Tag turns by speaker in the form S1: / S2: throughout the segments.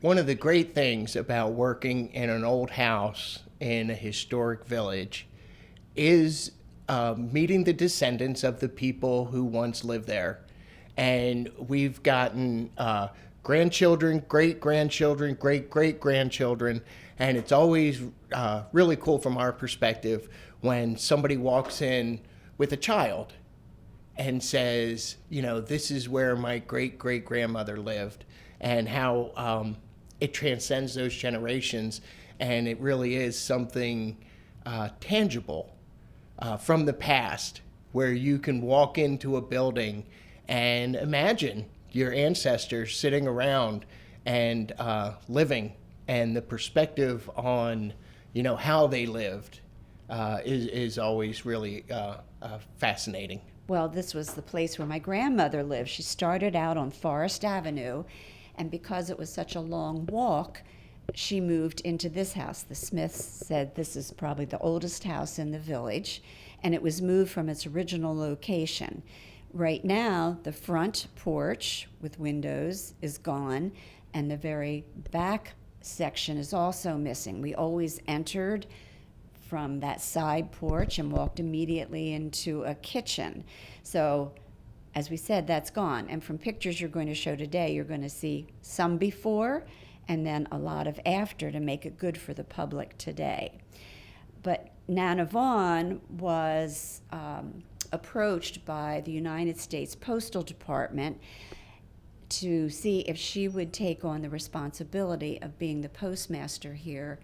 S1: One of the great things about working in an old house in a historic village is meeting the descendants of the people who once lived there. And we've gotten grandchildren, great-grandchildren, great-great-grandchildren, and it's always really cool from our perspective when somebody walks in with a child and says, you know, this is where my great-great-grandmother lived, and how it transcends those generations, and it really is something tangible from the past, where you can walk into a building and imagine your ancestors sitting around and living, and the perspective on, you know, how they lived is always really fascinating.
S2: Well, this was the place where my grandmother lived. She started out on Forest Avenue, and because it was such a long walk, she moved into this house. The Smiths said this is probably the oldest house in the village, and it was moved from its original location. Right now, the front porch with windows is gone, and the very back section is also missing. We always entered from that side porch and walked immediately into a kitchen. So, as we said, that's gone. And from pictures you're going to show today, you're going to see some before and then a lot of after to make it good for the public today. But Nana Vaughn was approached by the United States Postal Department to see if she would take on the responsibility of being the postmaster here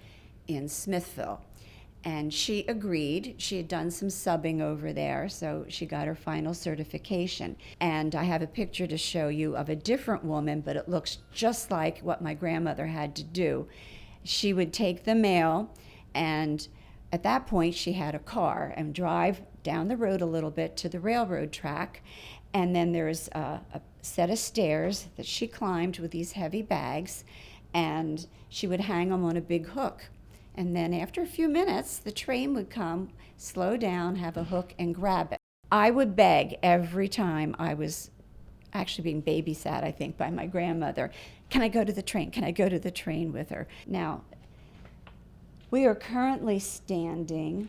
S2: in Smithville. And she agreed. She had done some subbing over there, so she got her final certification. And I have a picture to show you of a different woman, but it looks just like what my grandmother had to do. She would take the mail, and at that point she had a car and drive down the road a little bit to the railroad track, and then there's a set of stairs that she climbed with these heavy bags, and she would hang them on a big hook. And then after a few minutes, the train would come, slow down, have a hook, and grab it. I would beg every time I was actually being babysat, I think, by my grandmother, can I go to the train? Can I go to the train with her? Now, we are currently standing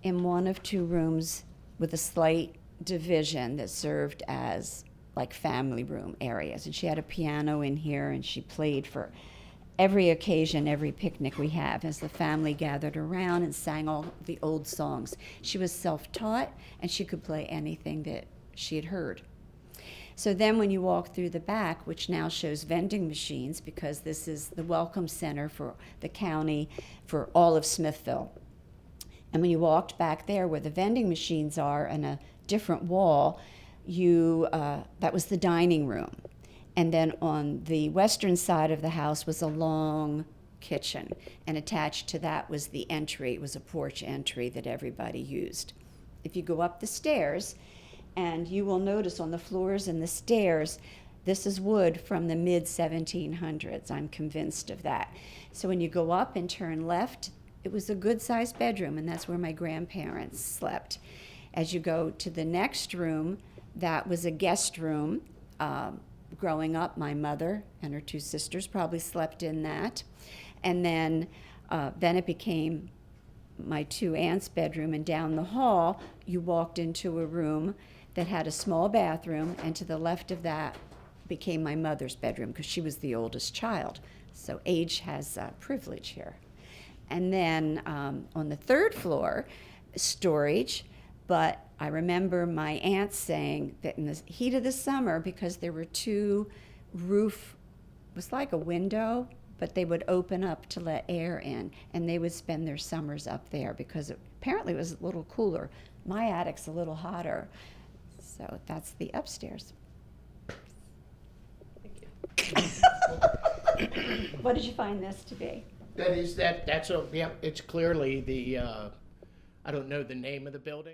S2: in one of two rooms with a slight division that served as like family room areas. And she had a piano in here, and she played for every occasion, every picnic we have, as the family gathered around and sang all the old songs. She was self-taught, and she could play anything that she had heard. So then when you walk through the back, which now shows vending machines, because this is the welcome center for the county, for all of Smithville. And when you walked back there where the vending machines are on a different wall, that was the dining room. And then on the western side of the house was a long kitchen, and attached to that was the entry. It was a porch entry that everybody used. If you go up the stairs, and you will notice on the floors and the stairs, this is wood from the mid-1700s. I'm convinced of that. So when you go up and turn left, it was a good-sized bedroom, and that's where my grandparents slept. As you go to the next room, that was a guest room. Growing up, my mother and her two sisters probably slept in that. And then it became my two aunts' bedroom, and down the hall, you walked into a room that had a small bathroom, and to the left of that became my mother's bedroom, because she was the oldest child. So age has privilege here. And then on the third floor, storage. But I remember my aunt saying that in the heat of the summer, because there were two it was like a window, but they would open up to let air in, and they would spend their summers up there because apparently it was a little cooler. My attic's a little hotter. So that's the upstairs. What did you find this to be?
S1: That's it's clearly the, I don't know the name of the building.